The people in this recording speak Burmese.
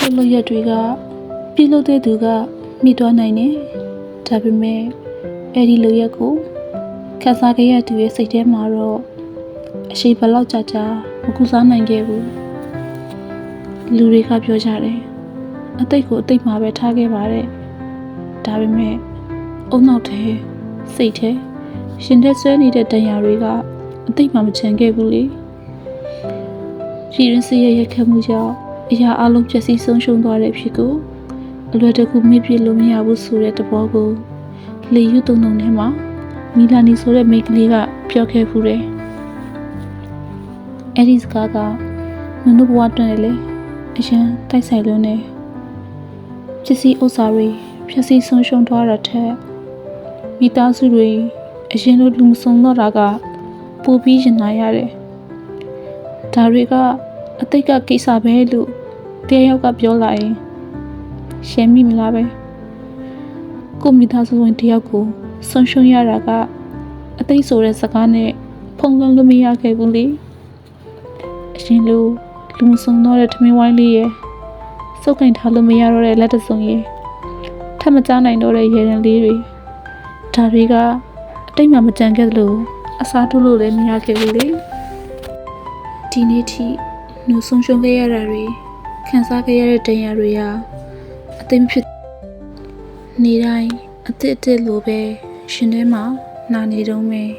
ဆိုးလို့ရက်တွေကပြုတ်လို့တဲ့သူကမိသွားနိုင်တယ်ဒါပေမဲ့အဲ့ဒီလိုရက်ကိုခန်းစားခဲ့ရသူရဲ့စိတ်ထဲမှာတော့အရှိဘလောက်ကြာမကူစားနိုင်ခဲ့ဘူးလူတွေကပြောကြတယ်အတိတ်ကိုအတိတ်မှာပဲထားခဲ့ပါတယ်ဒါပေမဲ့အုံနောက်ထဲစိတ်ထဲရှင်တဲ့ဆွဲနေတဲ့တန်ရာတွေကအတိတ်မှာမချန်ခဲ့ဘူးလေပြည်ရင်းစရဲ့ရက်ခတ်မှုကြောင့်အရာအလုံးပျက်စီးဆုံးရှုံးသွားတဲ့ဖြစ်ကိုအလွယ်တကူမေ့ပြစ်လို့မရဘူးဆိုတဲ့သဘောကိုလေယူတုံတုံထဲမှာမီလာနီဆိုတဲ့မိန်းကလေးကပြောခဲ့ဖူးတယ်အဲ့ဒီစကားကနုနုဘဝတွင်လေအရင်တိုက်ဆိုင်လွန်းနေပစ္စည်းဥစ္စာတွေပျက်စီးဆုံးရှုံးသွားတာထက်မိသားစုတွေအရင်လိုလူမဆုံတော့တာကပိုပြီးရင်နာရတယ်ဒါတွေကအတိတ်ကကိစ္စပဲလို့တယောက်ကပြောလာရင်ရှင်းမိမလားပဲကိုမိသားစုဝင်တယောက်ကိုဆုံးရှုံးရတာကအတိတ်ဆိုတဲ့စကားနဲ့ဖုံးလွှမ်းလို့မရခဲ့ဘူးလေအရင်လိုလူမဆုံတော့တဲ့ထမင်းဝိုင်းလေးရဲ့စုပ်ကင်ထားလို့မရတော့တဲ့လက်တစုံရဲ့ထပ်မကြားနိုင်တော့တဲ့ရေရန်လေးတွေဒါတွေကအတိတ်မှာမကြံခဲ့သလိုအစားထိုးလို့လည်းမရခဲ့ဘူးလေဒီနေ့ထိနှုတ်ဆုံးရှုံးခဲ့ရတာတွေခံစားခဲ့ရတဲ့ဒဏ်ရာတွေဟာအသိမဖြစ်နေတိုင်းအစ်စ်လိုပဲရှင်ထဲမှာနာနေတော့မယ်